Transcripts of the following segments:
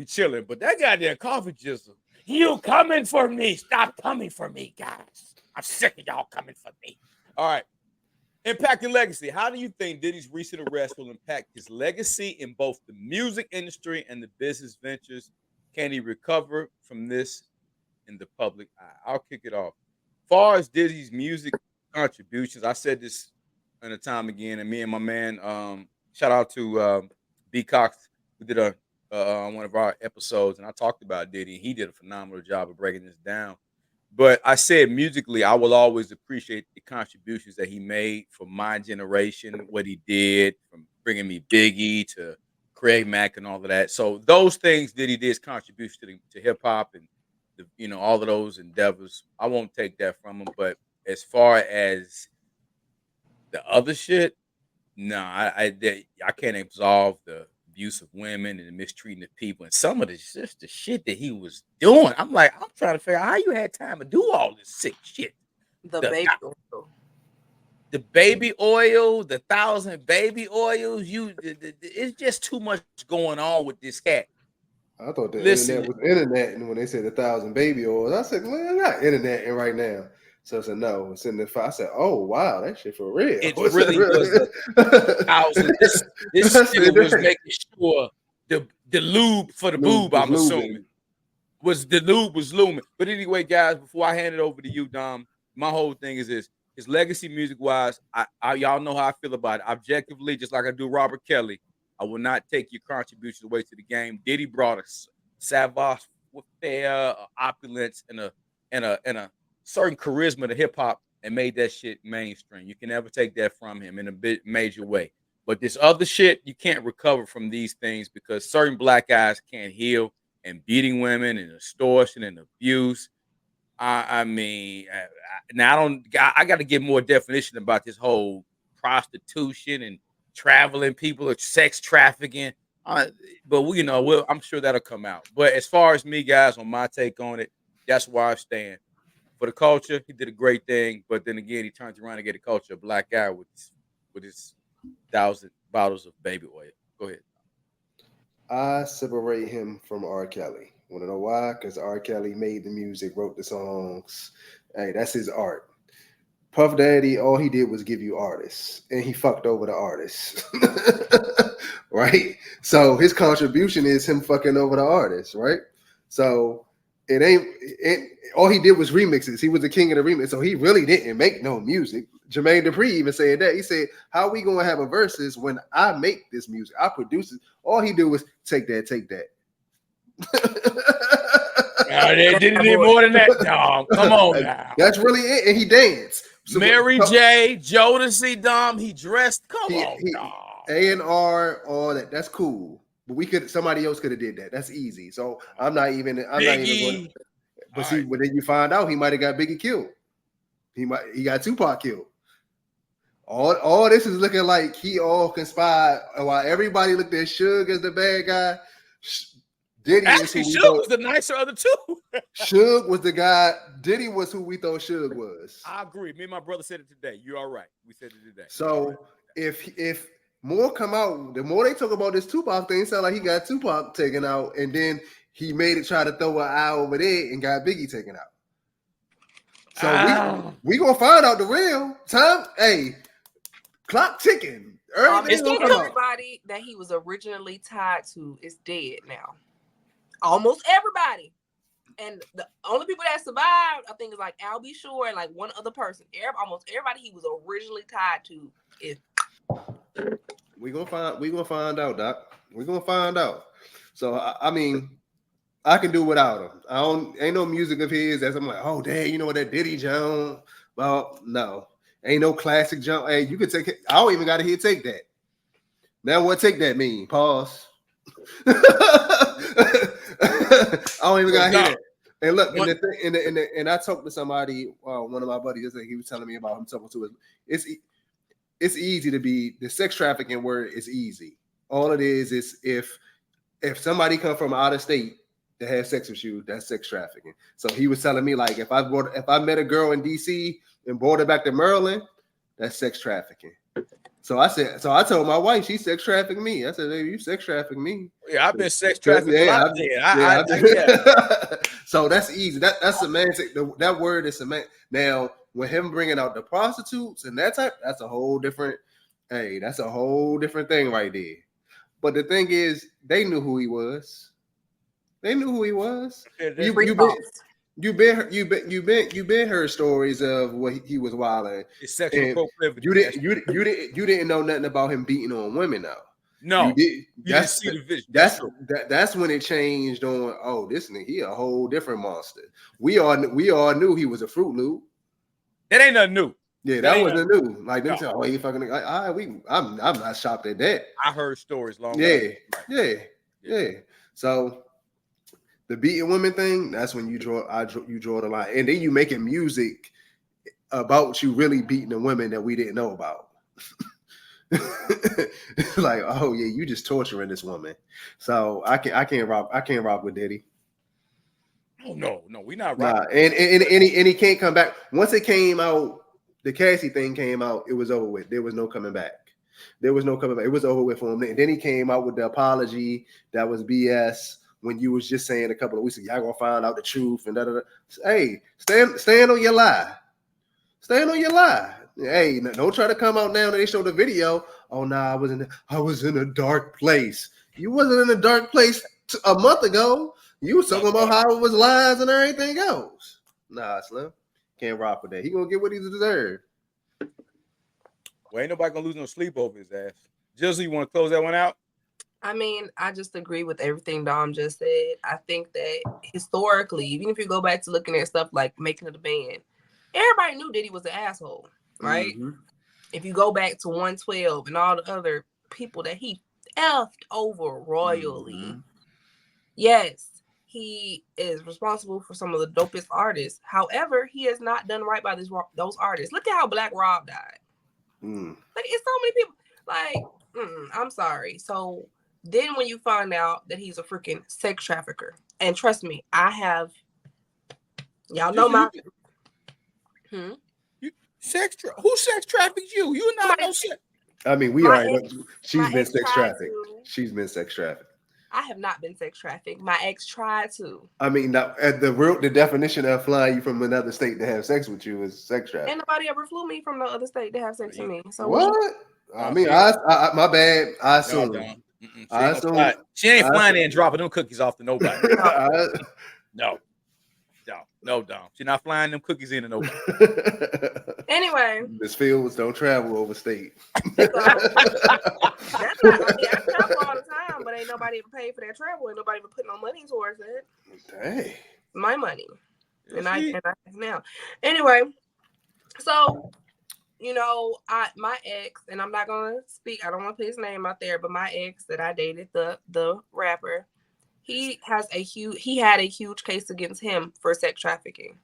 We chilling, but that goddamn coffee jizzle. You coming for me? Stop coming for me, guys. I'm sick of y'all coming for me. All right. Impact and legacy. How do you think Diddy's recent arrest will impact his legacy in both the music industry and the business ventures? Can he recover from this in the public eye? I'll kick it off. Far as Diddy's music contributions, I said this in a time again, and me and my man, shout out to B Cox, who did one of our episodes, and I talked about Diddy, and he did a phenomenal job of breaking this down. But I said musically, I will always appreciate the contributions that he made for my generation, what he did from bringing me Biggie to Craig Mack and all of that. So those things Diddy did, his contribution to hip hop and all of those endeavors, I won't take that from him. But as far as the other shit, no, I can't absolve the abuse of women and the mistreating of people and some of the just the shit that he was doing. I'm trying to figure out how you had time to do all this sick shit. The baby oil. The baby oil, the 1,000 baby oils. It's just too much going on with this cat. I thought the internet was internet, and when they said 1,000 baby oils, I said, "Man, not internet right now." So I said, "No, it's in the fire." I said, "Oh wow, that shit for real." It really was 1,000. This shit was making sure the lube for the boob, I'm assuming, was the lube was looming. But anyway, guys, before I hand it over to you, Dom, my whole thing is this: his legacy, music wise, I y'all know how I feel about it. Objectively, just like I do Robert Kelly, I will not take your contributions away to the game. Diddy brought a savoir-faire, opulence, and a certain charisma to hip hop and made that shit mainstream. You can never take that from him in a bit major way. But this other shit, you can't recover from these things because certain black guys can't heal, and beating women and extortion and abuse. I mean, now I got to get more definition about this whole prostitution and traveling people or sex trafficking. But I'm sure that'll come out. But as far as me, guys, on my take on it, that's where I stand. For the culture, he did a great thing. But then again, he turns around and get a culture, a black guy with his 1,000 bottles of baby oil. Go ahead. I separate him from R. Kelly. Want to know why? Because R. Kelly made the music, wrote the songs. Hey, that's his art. Puff Daddy, all he did was give you artists, and he fucked over the artists. Right? So his contribution is him fucking over the artists, right? So all he did was remixes. He was the king of the remix. So he really didn't make no music. Jermaine Dupri even said that. He said, "How are we gonna have a verses when I make this music? I produce it." All he did was take that. They didn't need more than that, Dom. Come on now. That's really it. And he danced. So Mary J, Jodeci, Dom, he dressed. Come on, Dom. A&R, all that. That's cool. But somebody else could have did that. That's easy. So I'm not even going. But see, when then you find out he might have got Biggie killed. He got Tupac killed. All this is looking like he all conspired while everybody looked at Suge as the bad guy. Diddy actually, Suge was the nicer of the two. Suge was the guy. Diddy was who we thought Suge was. I agree. Me and my brother said it today. You're all right. We said it today. So if more come out, the more they talk about this Tupac thing, it sounds like he got Tupac taken out, and then he made it try to throw an eye over there and got Biggie taken out. So we gonna find out the real time. Hey, clock ticking. Everybody that he was originally tied to is dead now. Almost everybody. And the only people that survived, I think, is like Al B. Shore and like one other person. Almost everybody he was originally tied to is. We gonna find out, Doc. We gonna find out. So I mean, I can do without him. Ain't no music of his that's I'm like, oh damn, you know what that Diddy Jones? Well, no, ain't no classic jump. Hey, you can take it. I don't even gotta hear take that. Now what take that mean? Pause. I don't even gotta hear that. And look, and I talked to somebody, one of my buddies, he was telling me about him talking to his. It's easy to be the sex trafficking word is easy. All it is if somebody come from out of state to have sex with you, that's sex trafficking. So he was telling me like if I met a girl in DC and brought her back to Maryland, that's sex trafficking. So I told my wife, she sex trafficked me. I said, baby, you sex trafficked me. Yeah, I've been sex trafficked a lot. So that's easy. That's semantic. That word is semantic. Now, with him bringing out the prostitutes and that type, that's a whole different. Hey, that's a whole different thing right there. But the thing is, they knew who he was. They knew who he was. You've been heard stories of what he was wilding. It's sexual proclivity. You didn't know nothing about him beating on women though. No, you did. Didn't see the vision. That's when it changed on. Oh, this nigga, he a whole different monster. We all knew he was a Fruit Loop. That ain't nothing new. Yeah, that wasn't new. Like them tell, oh, he fucking. I'm not shocked at that. I heard stories long. Yeah. So the beating women thing, that's when you draw the line, and then you making music about you really beating the women that we didn't know about. Like, oh yeah, you just torturing this woman. So I can't rock with Diddy. Oh no, we not rocking. Nah, and he can't come back. Once it came out, the Cassie thing came out, it was over with. There was no coming back. It was over with for him. And then he came out with the apology that was BS. When you was just saying a couple of weeks ago, y'all gonna find out the truth and da. Hey, stand on your lie. Stand on your lie. Hey, don't try to come out now that they show the video. Oh no, I was in a dark place. You wasn't in a dark place a month ago. You was talking about how it was lies and everything else. Nah, Slim. Can't rock with that. He gonna get what he deserves. Well, ain't nobody gonna lose no sleep over his ass. Jizzle, you want to close that one out? I mean, I just agree with everything Dom just said. I think that historically, even if you go back to looking at stuff like Making of the Band, everybody knew Diddy was an asshole, right? Mm-hmm. If you go back to 112 and all the other people that he effed over royally, yes, he is responsible for some of the dopest artists. However, he has not done right by those artists. Look at how Black Rob died. Like, it's so many people. Like, I'm sorry. So then when you find out that he's a freaking sex trafficker, and trust me, y'all know my who sex trafficked you? You're not no sex. I mean, we already know she's been sex trafficked. She's been sex trafficked. I have not been sex trafficked. My ex tried to. I mean, the definition of flying you from another state to have sex with you is sex trafficking. And nobody ever flew me from the other state to have sex with me. So what? I mean, I my bad. I assume. She ain't flying in and dropping them cookies off to nobody. No, Dom. She's not flying them cookies into nobody. Anyway, Miss Fields don't travel overstate. That's not. I travel all the time, but ain't nobody ever paid for that travel. Ain't nobody even put no money towards it. Dang, my money, and I now. Anyway, so my ex, and I'm not gonna speak. I don't want to put his name out there, but my ex that I dated, the rapper. He had a huge case against him for sex trafficking.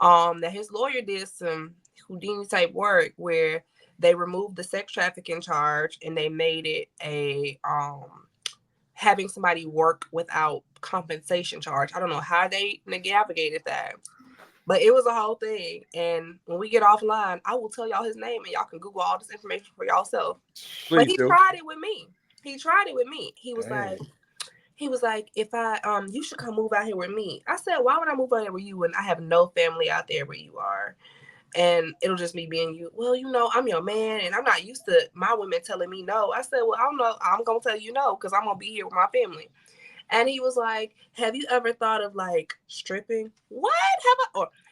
That his lawyer did some Houdini type work where they removed the sex trafficking charge and they made it a having somebody work without compensation charge. I don't know how they navigated that, but it was a whole thing. And when we get offline, I will tell y'all his name and y'all can Google all this information for yourself. But he tried it with me. He was like, if you should come move out here with me. I said, why would I move out here with you when I have no family out there where you are? And it'll just me being you. Well, I'm your man and I'm not used to my women telling me no. I said, well, I don't know. I'm going to tell you no because I'm going to be here with my family. And he was like, have you ever thought of like stripping? What?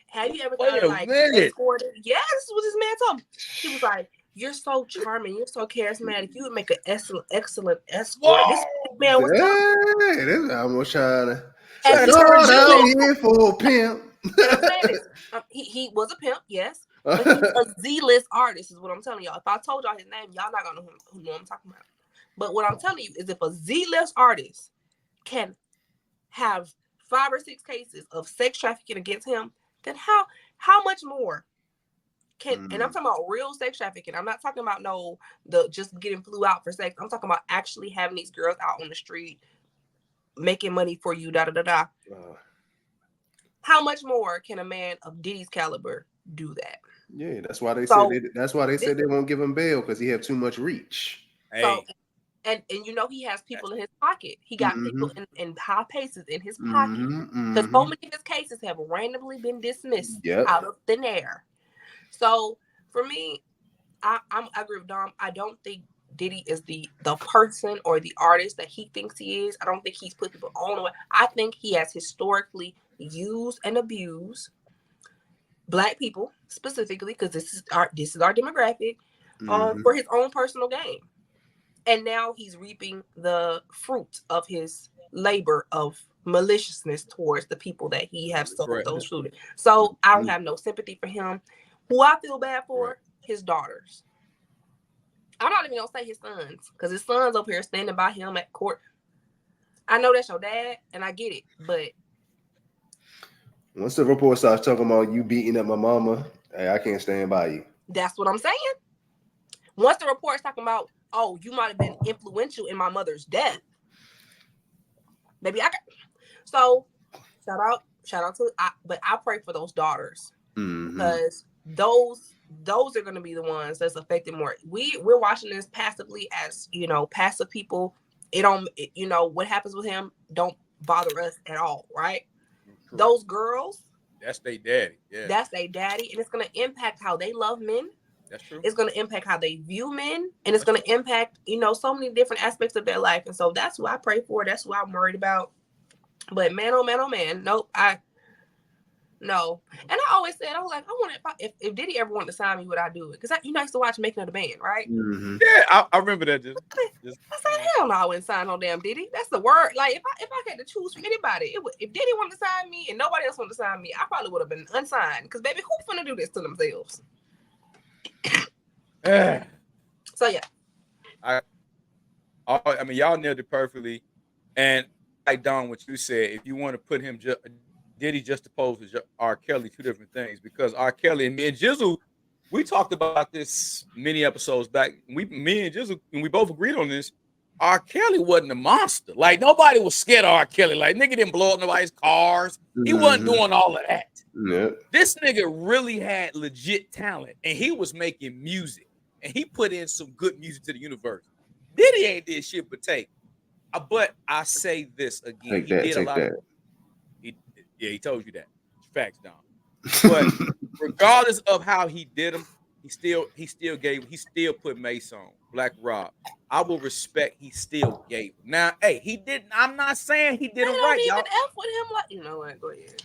Have you ever thought of like escorting? Yes, this is what this man told me. He was like, you're so charming. You're so charismatic. You would make an excellent escort. Whoa. This man was this almost trying to start out here for a pimp. He was a pimp, yes. But he's a Z-list artist, is what I'm telling y'all. If I told y'all his name, y'all not gonna know who I'm talking about. But what I'm telling you is if a Z-list artist can have 5 or 6 cases of sex trafficking against him, then how much more? And I'm talking about real sex trafficking. I'm not talking about just getting flew out for sex. I'm talking about actually having these girls out on the street making money for you, How much more can a man of Diddy's caliber do that? Yeah, that's why they So said they won't give him bail because he have too much reach. so Hey, and you know he has people in his pocket. He got people in high places in his pocket. Because so many of his cases have randomly been dismissed out of thin air. So for me, I agree with Dom. I don't think Diddy is the person or the artist that he thinks he is. I don't think he's put people on the way. I think he has historically used and abused Black people specifically, because this is our demographic, for his own personal gain. And now he's reaping the fruit of his labor of maliciousness towards the people that he have sold those fruit. So I don't have no sympathy for him. Who I feel bad for, his daughters. I'm not even gonna say his sons, because his sons up here standing by him at court. I know that's your dad, and I get it, but once the report starts talking about you beating up my mama, hey, I can't stand by you. that's what I'm saying. Once the report's talking about, oh, you might have been influential in my mother's death, maybe I can. So shout out to, but I pray for those daughters, because those are going to be the ones that's affected more. We're watching this passively as, passive people. It don't, what happens with him don't bother us at all, right? Correct. Those girls, that's their daddy. Yeah, that's their daddy, and it's going to impact how they love men. That's true. It's going to impact how they view men, and it's going to impact, so many different aspects of their life. And so that's who I pray for. That's who I'm worried about. But man, oh man, nope, no. And I always said, I was like, I want if Diddy ever wanted to sign me, would I do it? Because you used to watch Making of the Band, right? Yeah, I remember that. I said, hell no, I wouldn't sign no damn Diddy. That's the word. Like, if I had to choose from anybody, if Diddy wanted to sign me and nobody else wanted to sign me, I probably would have been unsigned. Because baby, who finna do this to themselves? So yeah, I mean, y'all nailed it perfectly. And like Don, what you said, if you want to put him Diddy just opposed to R. Kelly, two different things. Because R. Kelly and me and Jizzle, we talked about this many episodes back. Me and Jizzle, and we both agreed on this. R. Kelly wasn't a monster. Like, nobody was scared of R. Kelly. Like, nigga didn't blow up nobody's cars. He wasn't doing all of that. This nigga really had legit talent, and he was making music. And he put in some good music to the universe. Diddy ain't did shit but take. But I say this again. He told you that. Facts, Dom. But regardless of how he did them, he still put Mace on, Black Rob. I will respect he still gave him. Now, hey, he didn't. I'm not saying he did him right, y'all. F with him, like, you know what? Go ahead.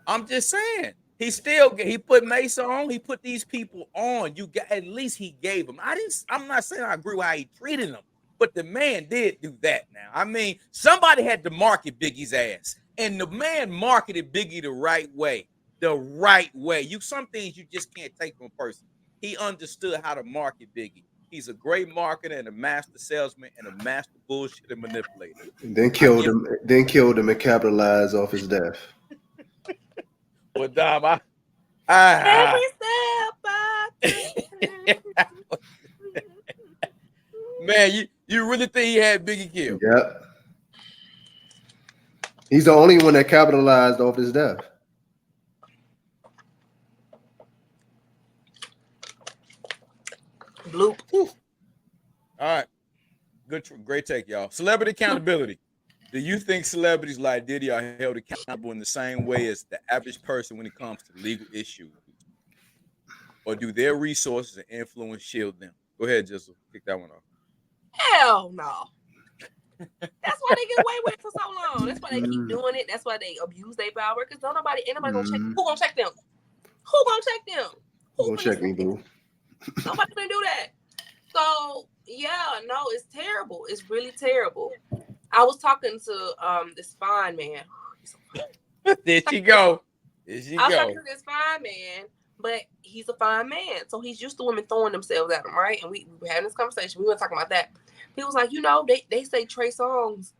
I'm just saying. He put Mace on. He put these people on. At least he gave them. I'm not saying I agree with how he treated them, but the man did do that. Now, I mean, somebody had to market Biggie's ass, and the man marketed Biggie the right way. The right way. Some things you just can't take from a person. He understood how to market Biggie. He's a great marketer and a master salesman and a master bullshit and manipulator. Then killed him and capitalized off his death. Well, Dom, every step man, you really think he had Biggie killed? Yep. He's the only one that capitalized off his death. Bloop. All right. Great take, y'all. Celebrity accountability. Do you think celebrities like Diddy are held accountable in the same way as the average person when it comes to legal issues? Or do their resources and influence shield them? Go ahead, Jizzle. Kick that one off. Hell no. That's why they get away with it for so long. That's why they keep doing it. That's why they abuse their power. Because ain't nobody gonna check. Who gonna check them? Who gonna check them? Who gonna check me, boo? Nobody gonna do that. So yeah, no, it's terrible. It's really terrible. I was talking to this fine man. There she go. I was talking to this fine man, but he's a fine man, so he's used to women throwing themselves at him, right? And we were having this conversation. We were talking about that. He was like, they say Trey Songz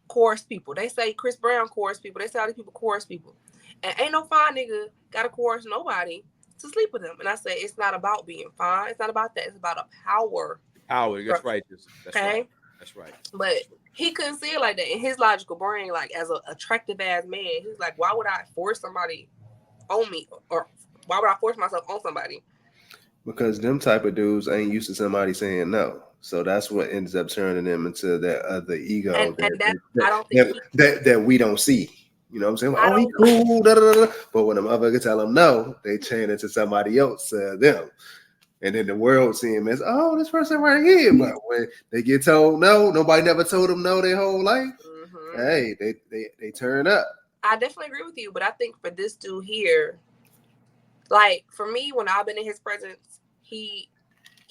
chorus people. They say Chris Brown chorus people. They say all these people chorus people. And ain't no fine nigga got to chorus nobody to sleep with him. And I say, it's not about being fine. It's not about that. It's about a power. Power. That's right. That's okay. Right. That's right. But he couldn't see it like that in his logical brain. Like, as an attractive ass man, he's like, why would I force somebody on me or Why would I force myself on somebody? Because them type of dudes ain't used to somebody saying no. So that's what ends up turning them into that other ego And that I don't think that we don't see. You know what I'm saying? Like, I oh, he don't- cool. Da, da, da, da. But when a motherfucker tell them no, they change into somebody else, them. And then the world see him as, oh, this person right here. But when they get told no, nobody never told them no their whole life. Mhm. Hey, they turn up. I definitely agree with you, but I think for this dude here, like for me, when I've been in his presence, he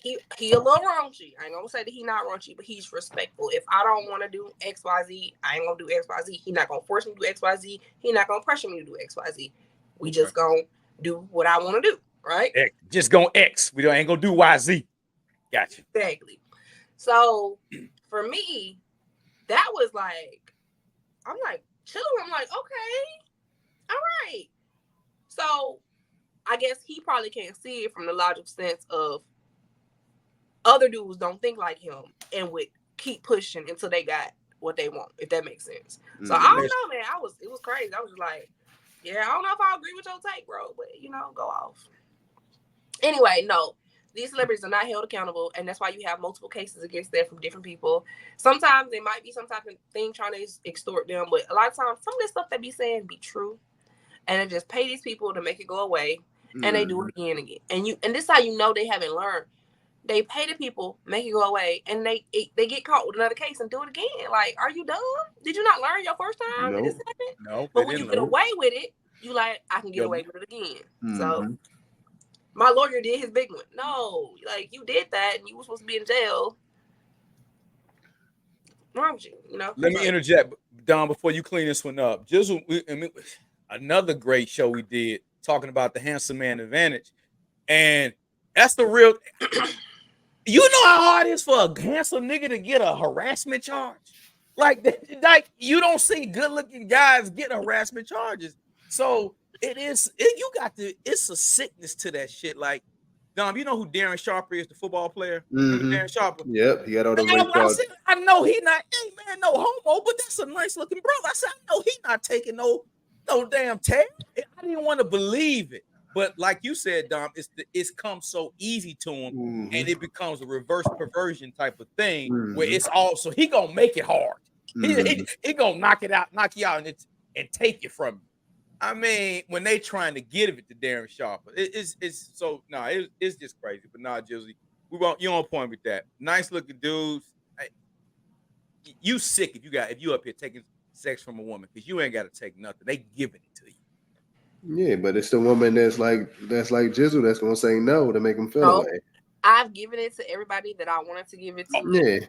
a little raunchy. I ain't gonna say that he not raunchy, but he's respectful. If I don't want to do XYZ, I ain't gonna do XYZ. He not gonna force me to do XYZ. He not gonna pressure me to do XYZ. We just gonna do what I want to do, right? Just go X. We ain't gonna do YZ. Gotcha. Exactly. So for me, that was like, I'm like chilling. I'm like, okay, all right. So I guess he probably can't see it from the logical sense of other dudes don't think like him and would keep pushing until they got what they want, if that makes sense. So I don't know, man. It was crazy. I was just like, yeah, I don't know if I agree with your take, bro, but go off. Anyway, no, these celebrities are not held accountable, and that's why you have multiple cases against them from different people. Sometimes there might be some type of thing trying to extort them, but a lot of times some of this stuff they be saying be true, and they just pay these people to make it go away, and they do it again. And this is how you know they haven't learned. They pay the people, make it go away, and they get caught with another case and do it again. Like, are you dumb? Did you not learn your first time? Nope. No. But when you get away with it, you like, I can get away with it again. So my lawyer did his big one. No, like you did that, and you were supposed to be in jail. What's wrong with you? Let me interject, Don, before you clean this one up. Another great show we did talking about the handsome man advantage, and that's the real. You know how hard it is for a handsome nigga to get a harassment charge? Like you don't see good-looking guys getting harassment charges. So it's a sickness to that shit. Like, Dom, you know who Darren Sharper is, the football player? Remember Darren Sharper? Yep, he had all the I know he not, hey man, no homo, but that's a nice looking brother. I said, I know he not taking no damn tag. I didn't want to believe it. But like you said, Dom, it's come so easy to him, and it becomes a reverse perversion type of thing where it's all so he gonna make it hard. He gonna knock you out, and take it from you. I mean, when they trying to get it to Darren Sharper, it's just crazy. But nah, Jizzy, you on point with that. Nice looking dudes. You sick if you up here taking sex from a woman because you ain't got to take nothing. They giving it to you. Yeah, but it's the woman that's like Jizzle that's gonna say no to make him feel away. I've given it to everybody that I wanted to give it to. Yeah,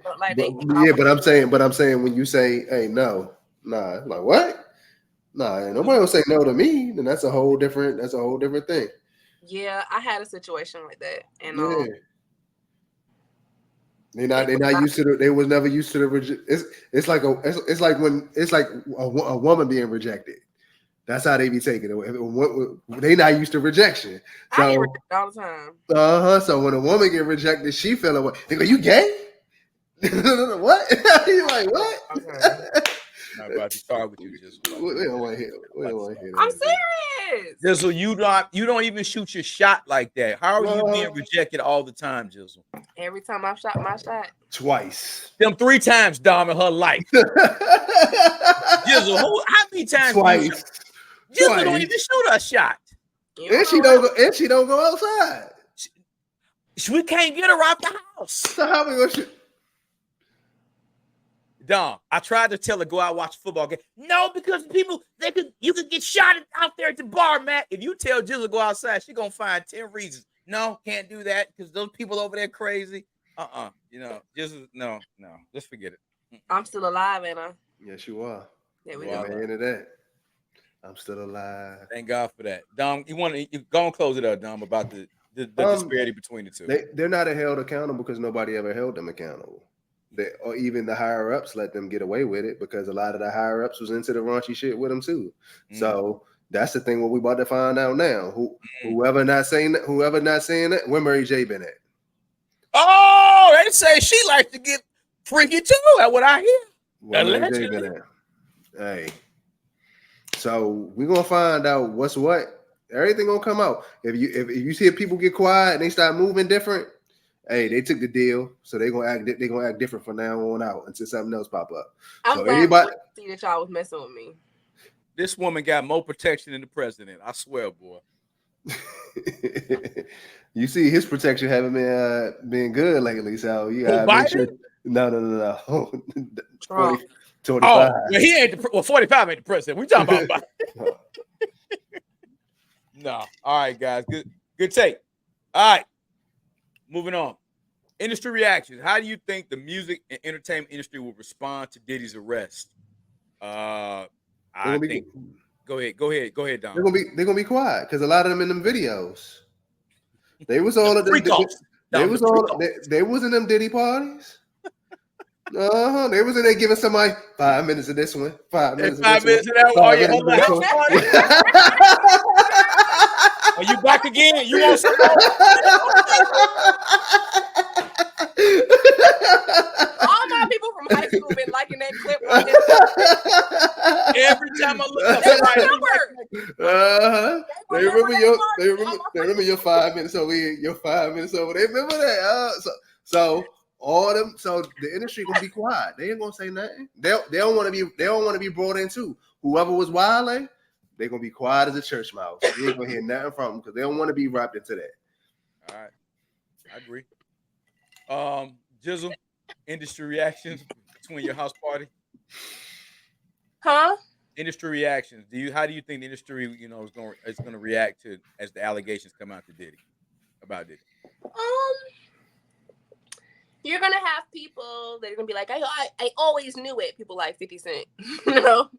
but I'm saying when you say, hey, no, nah, like what? Nah, nobody will say no to me. Then that's a whole different thing. Yeah, I had a situation like that, and they're not used to they was never used to the it's like a woman being rejected. That's how they be taking it. They not used to rejection. So, I get rejected all the time. So when a woman get rejected, she feel away. They go, you gay? What? You like what? Okay. I'm about to talk with you, Jizzle. We don't want to hear that. I'm serious. Jizzle, you don't even shoot your shot like that. How are you being rejected all the time, Jizzle? Every time I've shot my shot. Twice. Them 3 times, Dom, in her life. Jizzle, how many times? Twice. Jizzle don't even shoot a shot. And she don't go outside. We can't get her out the house. So how we gonna shoot? Dom, I tried to tell her go out and watch a football game. No, because you could get shot out there at the bar, Matt. If you tell Jill to go outside, she's gonna find 10 reasons. No, can't do that because those people over there crazy. No, just forget it. I'm still alive, ain't I? Yes, you are. Yeah, we go. Into that. I'm still alive. Thank God for that. Dom, you go and close it up, Dom, about the disparity between the two. They're not held accountable because nobody ever held them accountable. Or even the higher ups let them get away with it because a lot of the higher ups was into the raunchy shit with them too. So that's the thing. What we about to find out now. Whoever not saying that, where Mary J been at? Oh, they say she likes to get freaky too. That's what I hear. Where Mary J been at? Hey. So we're gonna find out what's what Everything gonna come out. If you see people get quiet and they start moving different, hey, they took the deal, so they're gonna act different from now on out until something else pop up. I'm So glad anybody to see that y'all was messing with me. This woman got more protection than the president. I swear, boy. you see his protection haven't been good lately, so you gotta make sure. No. 40, 25. Oh, well, he ain't the 45 ain't the president. We talking about no. All right, guys. Good take. All right. Moving on. Industry reactions. How do you think the music and entertainment industry will respond to Diddy's arrest? I think. Go ahead, Don. They're gonna be quiet because a lot of them in them videos. They was all of them. They was in them Diddy parties. They was in there giving somebody 5 minutes of this one, 5 minutes of that one. Are you back again? You want some more? All my people from high school been liking that clip. Every time I look up, they remember your 5 minutes over here, your 5 minutes over. They remember that. So all them. So the industry gonna be quiet. They ain't gonna say nothing. They don't want to be brought into. Whoever was wilding, they gonna be quiet as a church mouse. You ain't gonna hear nothing from them because they don't want to be wrapped into that. All right, I agree. Jizzle, industry reactions between your house party. Huh? Industry reactions. How do you think the industry, is going to react to as the allegations come out to Diddy about Diddy? You're gonna have people that are gonna be like, I always knew it. People like 50 Cent, Don't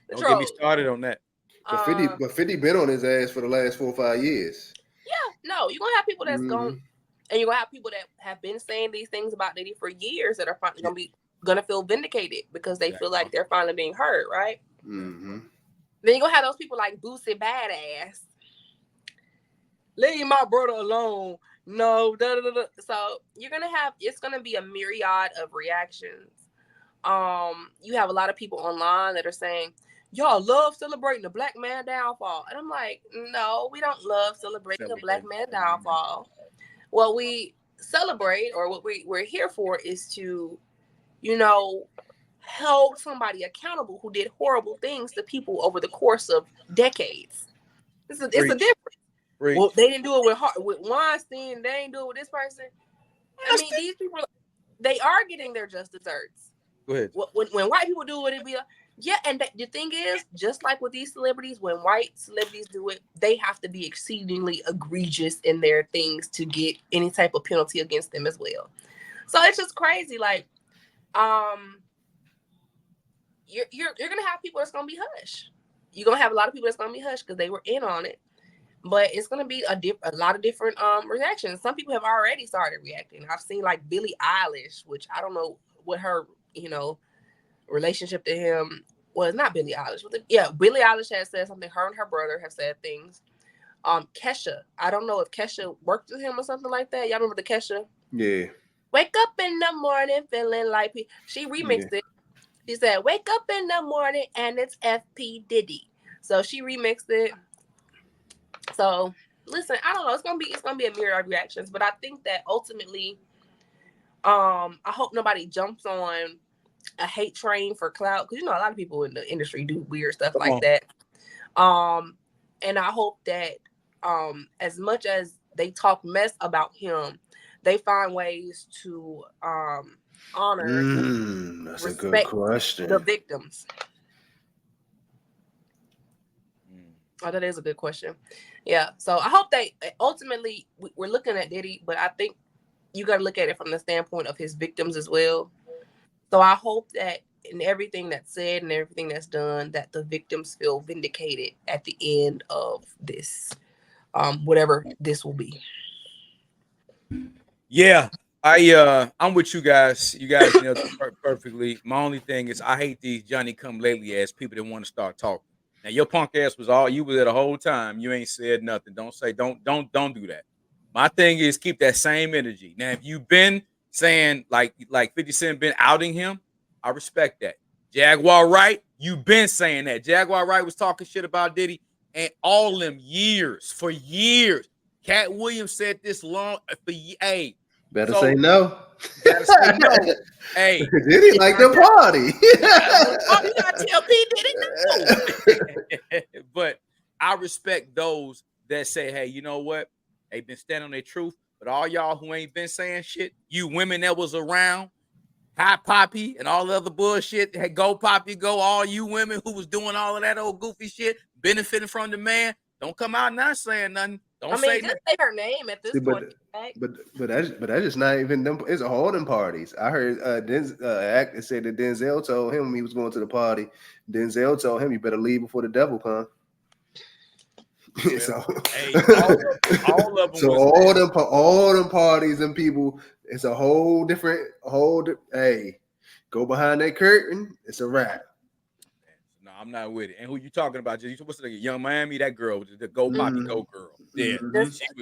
get me started on that. But 50 been on his ass for the last 4 or 5 years. Yeah, no, you're gonna have people that's going, and you're gonna have people that have been saying these things about Diddy for years that are finally gonna feel vindicated because they feel like they're finally being heard, right? Mm-hmm. Then you're gonna have those people like Boosie Badass. Leave my brother alone. No, So you're gonna have, it's gonna be a myriad of reactions. You have a lot of people online that are saying, y'all love celebrating the black man downfall. And I'm like, no, we don't love celebrating the black man downfall. What we celebrate, or what we're here for, is to, hold somebody accountable who did horrible things to people over the course of decades. It's a difference. Well, they didn't do it with Weinstein. They ain't do it with this person. I mean, these people, they are getting their just desserts. Go ahead. When white people do it, it'd be like, yeah. And the thing is, just like with these celebrities, when white celebrities do it, they have to be exceedingly egregious in their things to get any type of penalty against them as well. So it's just crazy. Like, you're gonna have people that's gonna be hush. You're gonna have a lot of people that's gonna be hush because they were in on it. But it's gonna be a lot of different reactions. Some people have already started reacting. I've seen like Billie Eilish, which I don't know what her relationship to him was. Not Billie Eilish. Billie Eilish has said something. Her and her brother have said things. Kesha, I don't know if Kesha worked with him or something like that. Y'all remember the Kesha? Yeah. Wake up in the morning feeling like she remixed it. She said, "Wake up in the morning and it's FP Diddy." So she remixed it. So listen, I don't know. It's gonna be a myriad of reactions, but I think that ultimately, I hope nobody jumps on a hate train for clout, because a lot of people in the industry do weird stuff like that. And I hope that as much as they talk mess about him, they find ways to honor, that's respect a good question. The victims. Oh, that is a good question. Yeah. So I hope that ultimately we're looking at Diddy, but I think you got to look at it from the standpoint of his victims as well. So I hope that in everything that's said and everything that's done, that the victims feel vindicated at the end of this, whatever this will be. Yeah. I'm with you guys. You guys nailed it perfectly. My only thing is I hate these Johnny come lately ass people that want to start talking. Now your punk ass you was there the whole time. You ain't said nothing. Don't do that. My thing is keep that same energy. Now, if you've been saying like 50 Cent been outing him, I respect that. Jaguar Wright, you've been saying that. Jaguar Wright was talking shit about Diddy. And all them years, for years. Cat Williams said this long for hey. Better So say no. gotta say no. Hey, Diddy like the party. you gotta tell P Diddy no. But I respect those that say, hey, you know what? They've been standing on their truth. But all y'all who ain't been saying shit, you women that was around, Hot Poppy and all the other bullshit, hey, go Poppy, go, all you women who was doing all of that old goofy shit, benefiting from the man, don't come out not saying nothing. Don't say just say her name at this point. But that's just not even them. It's a holding parties. I heard actor said that Denzel told him he was going to the party. Denzel told him you better leave before the devil come. Well, so hey, all of them. So all them parties and people, it's a whole different hey, go behind that curtain, it's a wrap. No, I'm not with it. And who you talking about? What's the Young Miami? That girl, the Go Poppy Go girl. Yeah,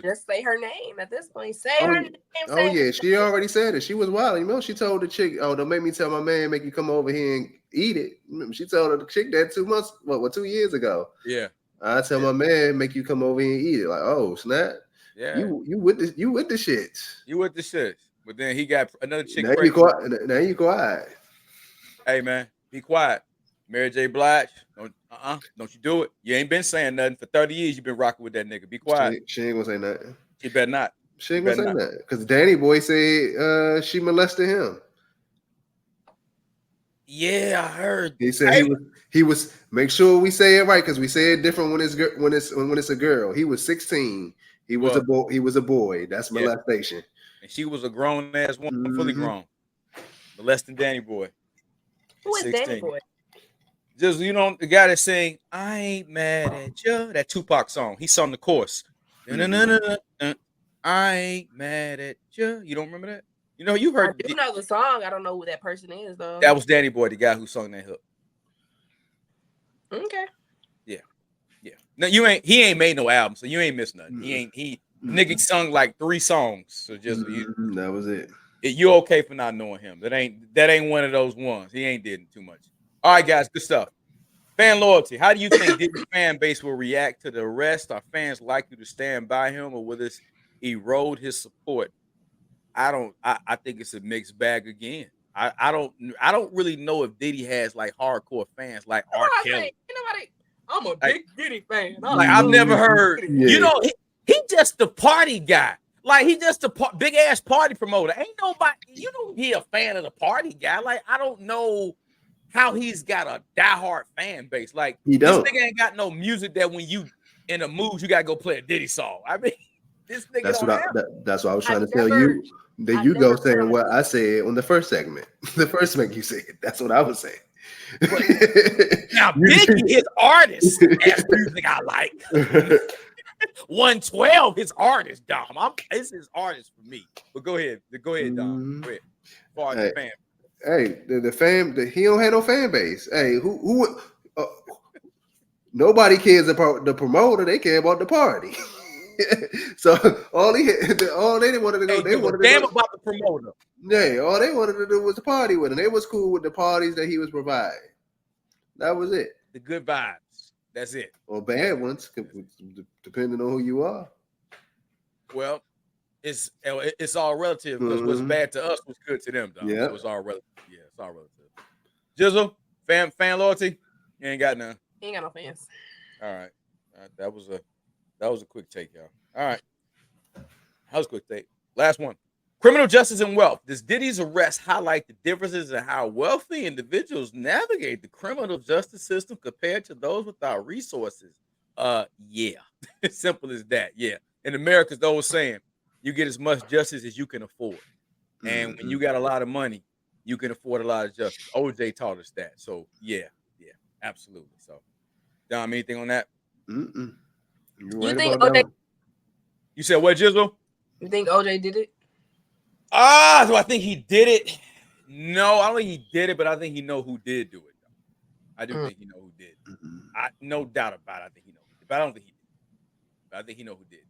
just say her name at this point. Say her name. Oh yeah, she already said it. She was wild. You know, she told the chick, "Oh, don't make me tell my man, make you come over here and eat it." She told the chick that 2 years ago. Yeah. I tell my man, make you come over here and eat it. Like, oh snap! Yeah, you with the shit. You with the shit. But then he got another chick. Now you quiet. Hey man, be quiet. Mary J. Blige, don't you do it. You ain't been saying nothing for 30 years. You've been rocking with that nigga. Be quiet. She ain't gonna say nothing. She better not. She ain't gonna say nothing. Because Danny Boy said she molested him. Yeah, I heard. He said he was. Make sure we say it right because we say it different when it's a girl. He was 16. He was a boy. He was a boy. That's molestation. And she was a grown ass woman, fully grown, molesting Danny Boy. Who is 16. Danny Boy? Just the guy that sang "I Ain't Mad at You," that Tupac song. He sung the chorus. I ain't mad at you. You don't remember that? You know, you heard. I do know the song. I don't know who that person is though. That was Danny Boy, the guy who sung that hook. Okay. Yeah. No, he ain't made no album, so you ain't missed nothing. Nigga sung like 3 songs. So just that was it. You okay for not knowing him. That ain't one of those ones. He ain't did too much. All right, guys, good stuff. Fan loyalty. How do you think Diddy's fan base will react to the arrest? Are fans likely to stand by him, or will this erode his support? I think it's a mixed bag again. I don't really know if Diddy has like hardcore fans like R. Kelly. I'm a big Diddy fan. I've never heard. Yeah. He just the party guy. Like he just a big ass party promoter. Ain't nobody. He a fan of the party guy. Like I don't know how he's got a diehard fan base. Like he don't. This nigga ain't got no music that when you in a mood you gotta go play a Diddy song. I mean, this nigga that's what I was trying to tell you. Then you go saying what I said on the first segment. The first segment you said. That's what I was saying. Now Biggie, his artist, as music I like. 112, his artist, Dom. It's his artist for me. But go ahead, Dom. Go ahead. Far as the fan. Hey, the fan. He don't have no fan base. Hey, who? Nobody cares about the promoter. They care about the party. So all they wanted to go. They wanted damn about the promoter. Yeah, all they wanted to do was party with him. They was cool with the parties that he was providing. That was it. The good vibes. That's it. Or bad ones, depending on who you are. Well, it's all relative because what's bad to us was good to them, though. Yeah, so it's all relative. Yeah, it's all relative. Jizzle, fan loyalty. You ain't got none. Ain't got no fans. All right. That was a quick take, y'all. All right. That was a quick take. Last one. Criminal justice and wealth. Does Diddy's arrest highlight the differences in how wealthy individuals navigate the criminal justice system compared to those without resources? Yeah. Simple as that. Yeah. In America, the old saying, you get as much justice as you can afford. And when you got a lot of money, you can afford a lot of justice. OJ taught us that. So, yeah, absolutely. So, Dom, anything on that? You think OJ? You said what, Jizzle? You think OJ did it? Do I think he did it? No, I don't think he did it, but I think he know who did do it. I do think he know who did. No doubt about it. I think he know who did, but I don't think he did. But I think he know who did.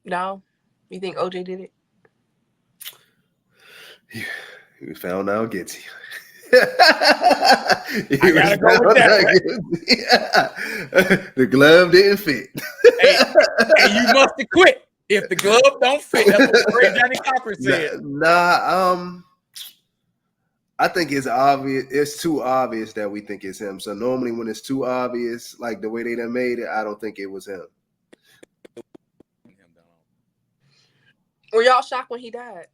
No, you think OJ did it? He was found out guilty. He I gotta go with that. Right? The glove didn't fit. Hey, and you must have quit if the glove don't fit. That's what Craig Johnny Cochran said. I think it's obvious. It's too obvious that we think it's him. So normally when it's too obvious, like the way they done made it, I don't think it was him. Were y'all shocked when he died?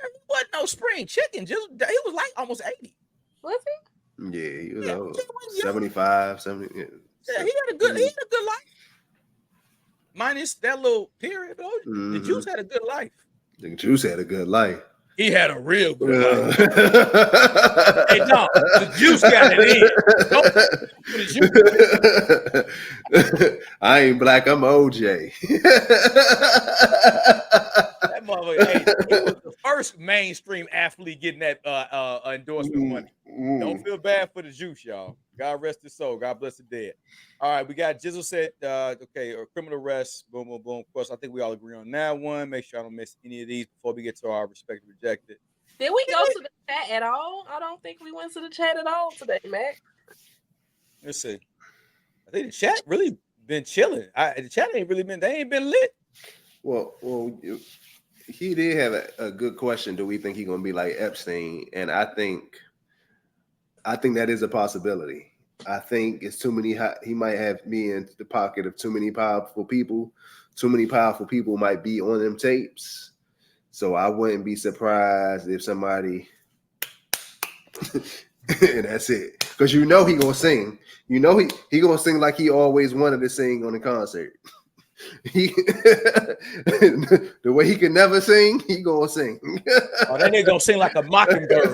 He wasn't no spring chicken. Just he was like almost 80. Was he? Yeah, he was Yeah, old. he was 75, 70. Yeah, he had a good life. Minus that little period, though. The Juice had a good life. The Juice had a good life. He had a real good life. Hey, no, the Juice got it in. I ain't black, I'm OJ. That motherfucker, hey, he was the first mainstream athlete getting that endorsement money. Don't feel bad for the Juice, y'all. God rest his soul. God bless the dead. All right, we got Jizzle said, okay, or criminal arrest, boom, boom, boom. Of course, I think we all agree on that one. Make sure I don't miss any of these before we get to our respective rejected. Did we go to the chat at all? I don't think we went to the chat at all today, Mac. Let's see. I think the chat really been chilling. The chat ain't really been, they ain't been lit. Well, he did have a good question. Do we think he's gonna be like Epstein? And I think that is a possibility. I think it's too many. He might have me in the pocket of too many powerful people. Too many powerful people might be on them tapes. So I wouldn't be surprised if somebody, and that's it. Because you know he gonna sing. You know he gonna sing like he always wanted to sing on the concert. The way he can never sing, he gonna sing. Oh, that nigga gonna sing like a mockingbird.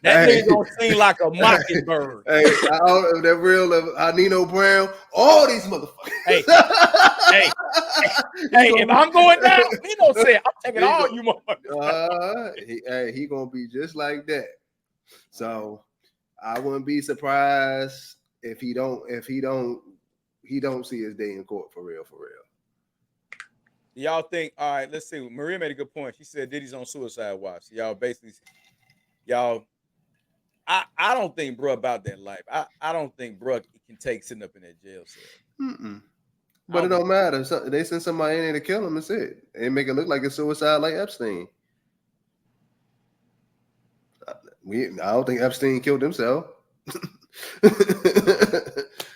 That nigga gonna sing like a mockingbird. Hey, that real of Nino Brown, all these motherfuckers. Hey, if I'm going down, he don't say it. I'm taking all you motherfuckers. He gonna be just like that. So I wouldn't be surprised if he don't see his day in court for real. Y'all think, all right, let's see. Maria made a good point. She said Diddy's on suicide watch. Y'all basically, I don't think bro about that life. I don't think bro can take sitting up in that jail cell. But it don't matter. They send somebody in there to kill him. That's it. They make it look like it's suicide like Epstein. I don't think Epstein killed himself.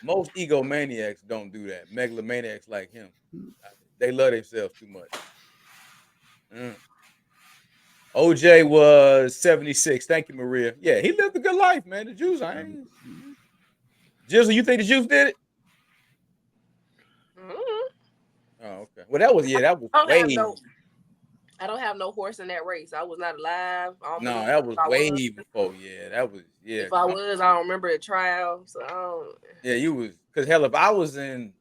Most egomaniacs don't do that. Megalomaniacs like him. They love themselves too much. OJ was 76. Thank you, Maria. Yeah, he lived a good life, man. The Juice, Jizzle, you think the Juice did it? Oh, okay. Well, that was I don't have no horse in that race. I was not alive. No, that was way before. Yeah, that was. Yeah. If I was, I don't remember a trial. So I don't. Yeah, you was. Because hell, if I was in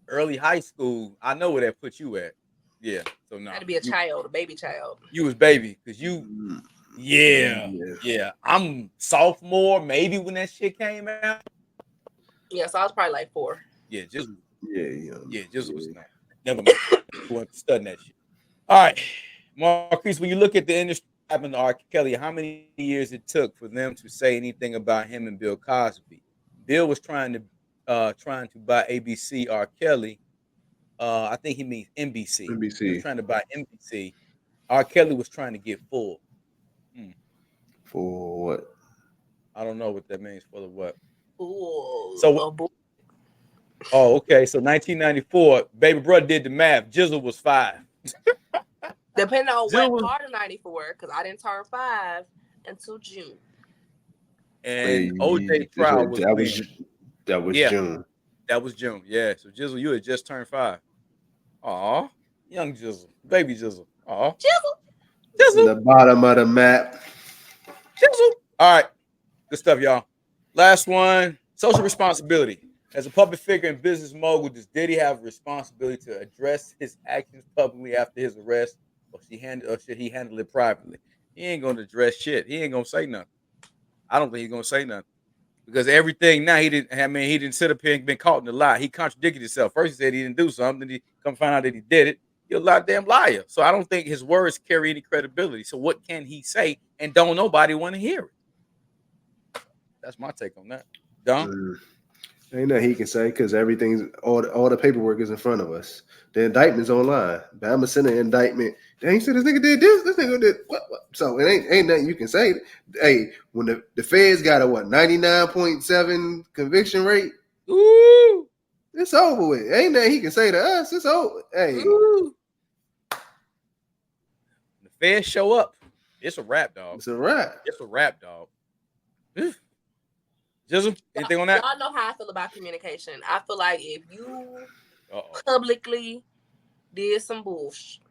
early high school, I know where that put you at. Yeah. So no. Had to be a baby child. You was baby because you. Yeah. I'm sophomore, maybe when that shit came out. Yeah, so I was probably like 4. Yeah, just. Yeah, just was not. Never mind. You weren't studying that shit. All right, Marquise, when you look at the industry happening to R. Kelly, how many years it took for them to say anything about him and Bill Cosby? Bill was trying to buy ABC. R. Kelly, I think he means NBC. He was trying to buy NBC. R. Kelly was trying to get full. For what? I don't know what that means. For the what? Ooh, so. Oh, okay. So 1994, baby brother did the math. Jizzle was 5. Depending on what part of 94, because I didn't turn 5 until June. And OJ trial was June. That was June. Yeah. So Jizzle, you had just turned 5. Aw, young Jizzle, baby Jizzle. Aw, Jizzle. The bottom of the map. Jizzle. All right, good stuff, y'all. Last one: social responsibility. As a public figure and business mogul, does Diddy have a responsibility to address his actions publicly after his arrest, or should he handle it privately? He ain't gonna address shit. He ain't gonna say nothing. I don't think he's gonna say nothing because everything now he didn't sit up here and been caught in the lie. He contradicted himself. First he said he didn't do something, then he come find out that he did it. You're a goddamn liar. So I don't think his words carry any credibility. So what can he say? And don't nobody want to hear it. That's my take on that. Don? Ain't nothing he can say because everything's all the paperwork is in front of us. The indictment's online. Bama sent an indictment. Dang, said this nigga did this nigga did what? So it ain't nothing you can say. Hey, when the feds got a 99.7 conviction rate, Ooh. it's over with. Ain't nothing he can say to us. It's over. Hey. Ooh. The feds show up. It's a wrap, dog. It's a wrap. It's a wrap, dog. Jizzle, anything on that? Y'all know how I feel about communication. I feel like if you publicly did some bullshit,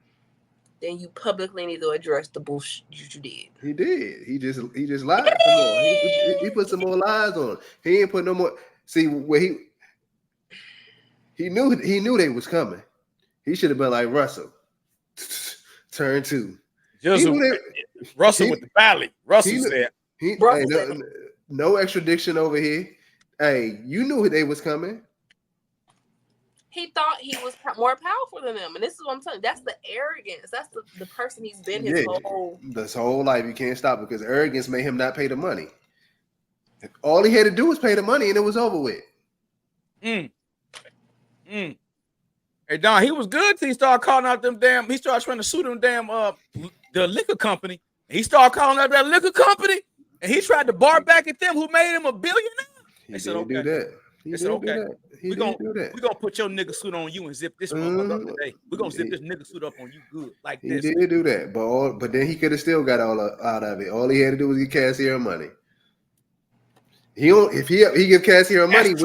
then you publicly need to address the bullshit you did. He did. He just lied some more. He put some more lies on. He ain't put no more. See where he knew they was coming. He should have been like Russell. Turn 2. Russell with the valley. Russell said. No extradition over here. Hey, you knew they was coming. He thought he was more powerful than them. And this is what I'm telling you. That's the arrogance. That's the person he's been his whole life. You can't stop it because arrogance made him not pay the money. All he had to do was pay the money and it was over with. Hey, Don, he was good till he started calling out them damn. He started trying to sue them damn the liquor company. He started calling out that liquor company. And he tried to bar back at them who made him a billionaire. They said, okay. Do that. They said, okay. We're gonna put your nigga suit on you and zip this motherfucker up today. We're gonna zip this nigga suit up on you good like this. He did do that, but then he could have still got all out of it. All he had to do was get Cassier money. If he give Cassier money,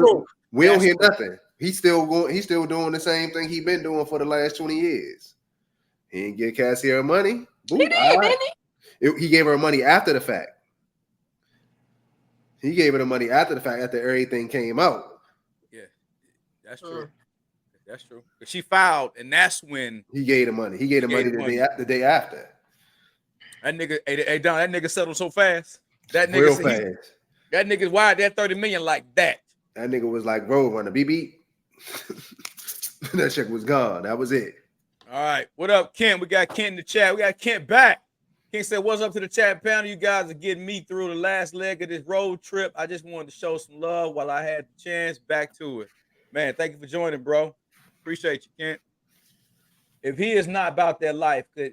we don't hear nothing. He's still doing the same thing he been doing for the last 20 years. He didn't get Cassier money. Boom, he did, didn't he? He gave her money after the fact. He gave her the money after the fact, after everything came out. Yeah, that's true. That's true. But she filed, and that's when he gave the money. He gave the money the day after. That nigga, hey Don, that nigga settled so fast. That nigga real fast. That nigga's wired that 30 million like that. That nigga was like, bro, run a BB. That check was gone. That was it. All right. What up, Kent? We got Kent in the chat. We got Kent back. Kent said, what's up to the chat panel? You guys are getting me through the last leg of this road trip. I just wanted to show some love while I had the chance. Back to it. Man, thank you for joining, bro. Appreciate you, Kent. If he is not about that life, he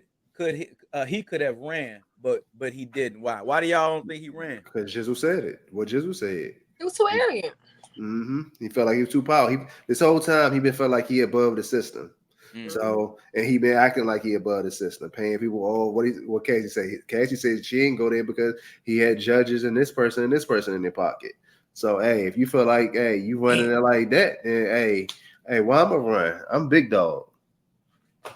could have ran, but he didn't. Why? Why do y'all don't think he ran? Because Jizzle said it. What Jizzle said. He was too arrogant. He felt like he was too powerful. This whole time he been felt like he above the system. So, and he been acting like he above the system, paying people. What Cassie say? Cassie said she didn't go there because he had judges and this person in their pocket. So, hey, if you feel like, hey, you running it like that, then hey, why I'm gonna run? I'm big dog. All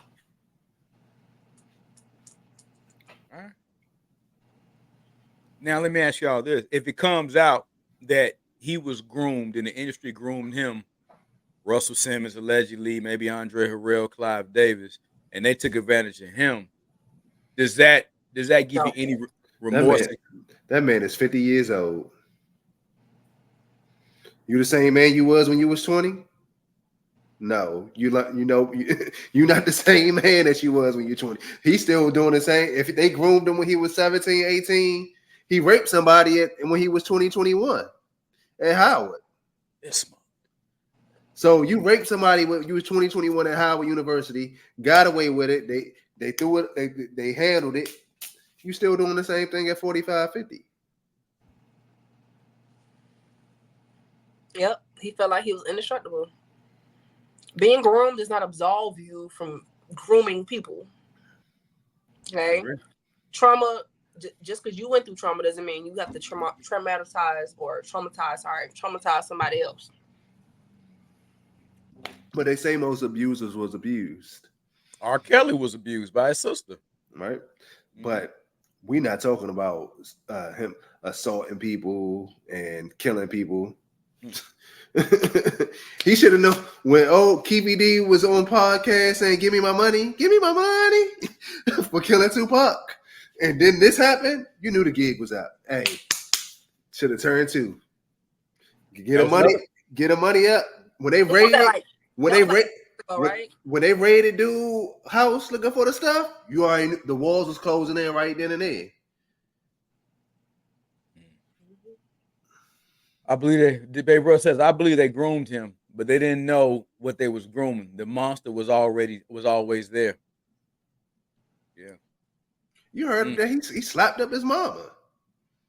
right. Now let me ask y'all this: if it comes out that he was groomed and the industry groomed him, Russell Simmons allegedly, maybe Andre Harrell, Clive Davis, and they took advantage of him, does that give you any remorse? That man is 50 years old. You the same man you was when you was 20? No, you're not the same man that you was when you're 20. He's still doing the same. If they groomed him when he was 17, 18, he raped somebody when he was 20, 21 at Howard. So you raped somebody when you was 20, 21 at Howard University, got away with it. They threw it, they handled it. You still doing the same thing at 45, 50. Yep. He felt like he was indestructible. Being groomed does not absolve you from grooming people. Okay? Trauma, just because you went through trauma doesn't mean you have to traumatize somebody else. But they say most abusers was abused. R. Kelly was abused by his sister. Right? But we're not talking about him assaulting people and killing people. He should have known when Keefy D was on podcast saying, give me my money for killing Tupac. And then this happened, you knew the gig was out. Hey, should have turned 2. Get the money up. When they raided All right. When they raided dude house looking for the stuff, you already knew the walls was closing in right then and there. I believe Babe Ruth says, I believe they groomed him, but they didn't know what they was grooming. The monster was always there. Yeah. You heard that he slapped up his mama.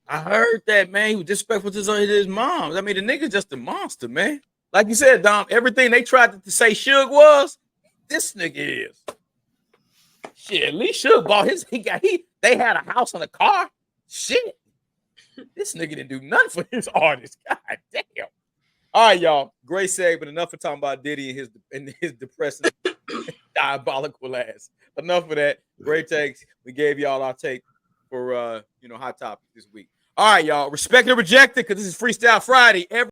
I heard that, man. He was disrespectful to his mom. I mean, the nigga's just a monster, man. Like you said, Dom, everything they tried to say Suge was, this nigga is. Shit, at least Suge bought his. They had a house and a car. Shit. This nigga didn't do nothing for his artist. God damn. All right, y'all. Great segment. Enough for talking about Diddy and his depressing, diabolical ass. Enough of that. Great takes. We gave y'all our take for hot topics this week. All right, y'all. Respect and reject it because this is Freestyle Friday.